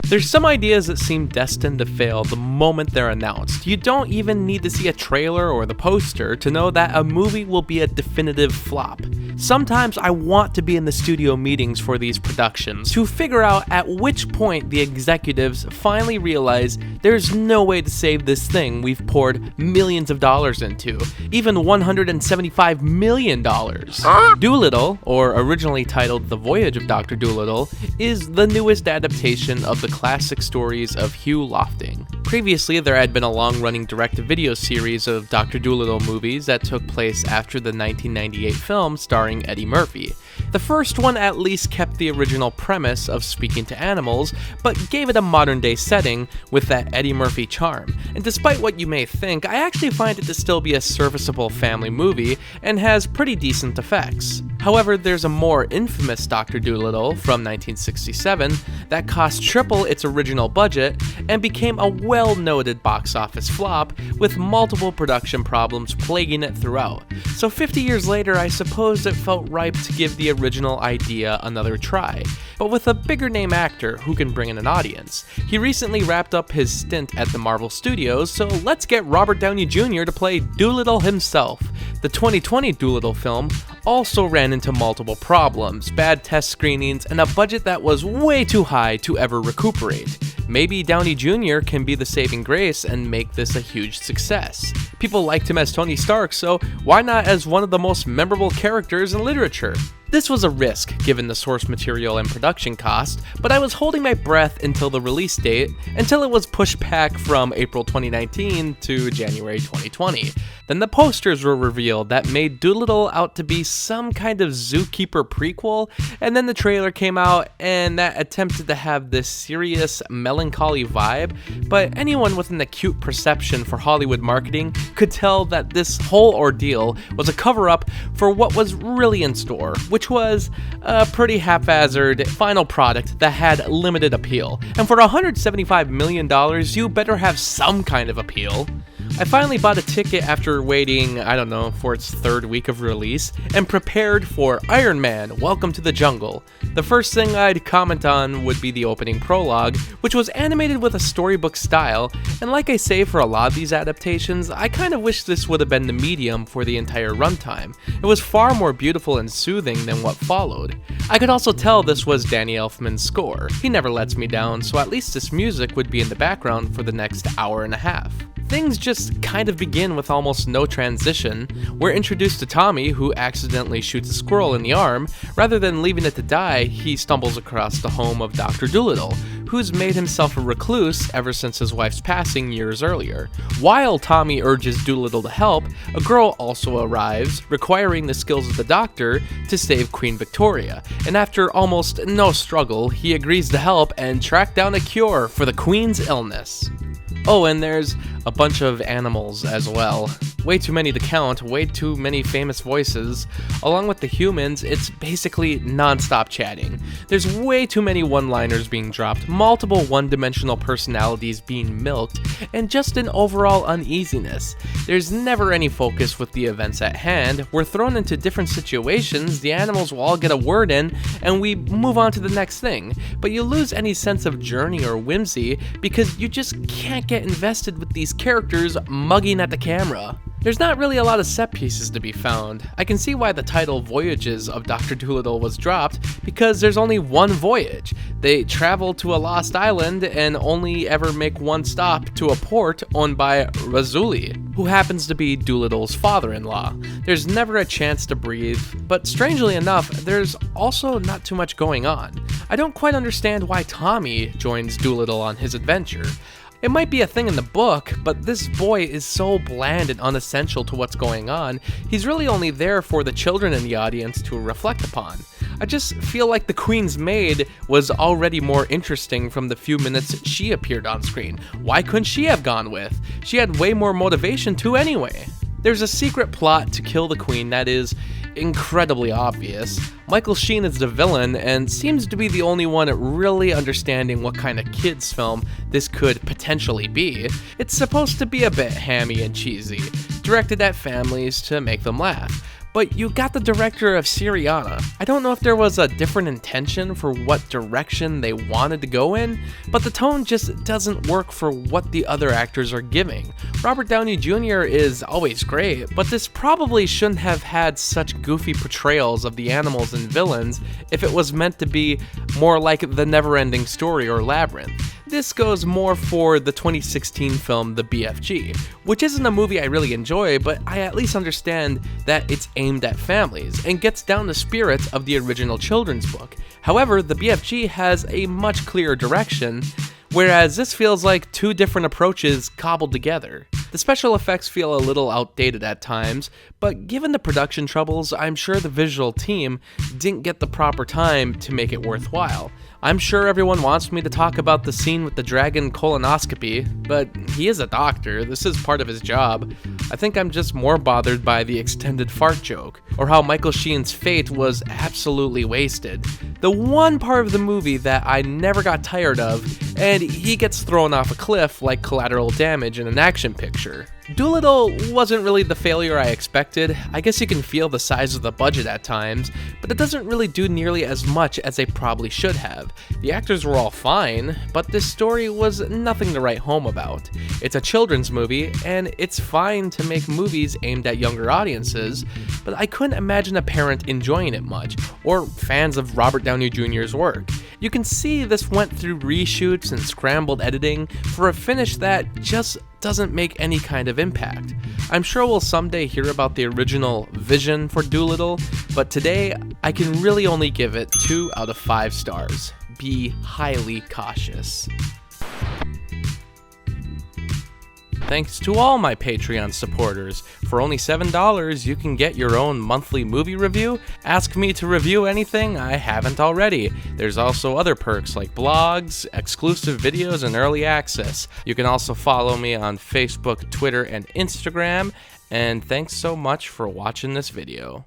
There's some ideas that seem destined to fail the moment they're announced. You don't even need to see a trailer or the poster to know that a movie will be a definitive flop. Sometimes I want to be in the studio meetings for these productions to figure out at which point the executives finally realize there's no way to save this thing we've poured millions of dollars into, even $175 million. Dolittle, or originally titled The Voyage of Dr. Dolittle, is the newest adaptation of the classic stories of Hugh Lofting. Previously, there had been a long-running direct-to-video series of Dr. Dolittle movies that took place after the 1998 film starring Eddie Murphy. The first one at least kept the original premise of speaking to animals, but gave it a modern-day setting with that Eddie Murphy charm. And despite what you may think, I actually find it to still be a serviceable family movie and has pretty decent effects. However, there's a more infamous Dr. Dolittle from 1967 that cost triple its original budget and became a well-noted box office flop with multiple production problems plaguing it throughout. So 50 years later, I suppose it felt ripe to give the original idea another try, but with a bigger name actor who can bring in an audience. He recently wrapped up his stint at the Marvel Studios, so let's get Robert Downey Jr. to play Dolittle himself. The 2020 Dolittle film also ran into multiple problems, bad test screenings, and a budget that was way too high to ever recuperate. Maybe Downey Jr. can be the saving grace and make this a huge success. People liked him as Tony Stark, so why not as one of the most memorable characters in literature? This was a risk given the source material and production cost, but I was holding my breath until the release date, until it was pushed back from April 2019 to January 2020. Then the posters were revealed that made Dolittle out to be some kind of zookeeper prequel, and then the trailer came out and that attempted to have this serious, melancholy vibe, but anyone with an acute perception for Hollywood marketing could tell that this whole ordeal was a cover-up for what was really in store, which was a pretty haphazard final product that had limited appeal. And for $175 million, you better have some kind of appeal. I finally bought a ticket after waiting, for its third week of release, and prepared for Iron Man: Welcome to the Jungle. The first thing I'd comment on would be the opening prologue, which was animated with a storybook style, and like I say for a lot of these adaptations, I kind of wish this would have been the medium for the entire runtime. It was far more beautiful and soothing than what followed. I could also tell this was Danny Elfman's score. He never lets me down, so at least this music would be in the background for the next hour and a half. Things just kind of begin with almost no transition. We're introduced to Tommy, who accidentally shoots a squirrel in the arm. Rather than leaving it to die, he stumbles across the home of Dr. Dolittle, who's made himself a recluse ever since his wife's passing years earlier. While Tommy urges Dolittle to help, a girl also arrives, requiring the skills of the doctor to save Queen Victoria, and after almost no struggle, he agrees to help and track down a cure for the Queen's illness. Oh, and there's a bunch of animals as well. Way too many to count, way too many famous voices. Along with the humans, it's basically non-stop chatting. There's way too many one-liners being dropped, multiple one-dimensional personalities being milked, and just an overall uneasiness. There's never any focus with the events at hand. We're thrown into different situations, the animals will all get a word in, and we move on to the next thing. But you lose any sense of journey or whimsy because you just can't get invested with these characters mugging at the camera. There's not really a lot of set pieces to be found. I can see why the title Voyages of Dr. Dolittle was dropped, because there's only one voyage. They travel to a lost island and only ever make one stop to a port owned by Razuli, who happens to be Dolittle's father-in-law. There's never a chance to breathe, but strangely enough, there's also not too much going on. I don't quite understand why Tommy joins Dolittle on his adventure. It might be a thing in the book, but this boy is so bland and unessential to what's going on, he's really only there for the children in the audience to reflect upon. I just feel like the Queen's maid was already more interesting from the few minutes she appeared on screen. Why couldn't she have gone with? She had way more motivation too anyway. There's a secret plot to kill the Queen that is incredibly obvious. Michael Sheen is the villain and seems to be the only one really understanding what kind of kids film this could potentially be. It's supposed to be a bit hammy and cheesy, directed at families to make them laugh. but you got the director of Syriana. I don't know if there was a different intention for what direction they wanted to go in, but the tone just doesn't work for what the other actors are giving. Robert Downey Jr. is always great, but this probably shouldn't have had such goofy portrayals of the animals and villains if it was meant to be more like The Neverending Story or Labyrinth. This goes more for the 2016 film The BFG, which isn't a movie I really enjoy, but I at least understand that it's aimed at families and gets down the spirit of the original children's book. However, The BFG has a much clearer direction, whereas this feels like two different approaches cobbled together. The special effects feel a little outdated at times, but given the production troubles, I'm sure the visual team didn't get the proper time to make it worthwhile. I'm sure everyone wants me to talk about the scene with the dragon colonoscopy, but he is a doctor, this is part of his job. I think I'm just more bothered by the extended fart joke, or how Michael Sheen's fate was absolutely wasted. The one part of the movie that I never got tired of, and he gets thrown off a cliff like collateral damage in an action picture. Dolittle wasn't really the failure I expected. I guess you can feel the size of the budget at times, but it doesn't really do nearly as much as they probably should have. The actors were all fine, but this story was nothing to write home about. It's a children's movie, and it's fine to make movies aimed at younger audiences, but I couldn't imagine a parent enjoying it much, or fans of Robert Downey Jr.'s work. You can see this went through reshoots and scrambled editing for a finish that just doesn't make any kind of impact. I'm sure we'll someday hear about the original vision for Dolittle, but today I can really only give it 2 out of 5 stars. Be highly cautious. Thanks to all my Patreon supporters. For only $7, you can get your own monthly movie review. Ask me to review anything I haven't already. There's also other perks like blogs, exclusive videos, and early access. You can also follow me on Facebook, Twitter, and Instagram. And thanks so much for watching this video.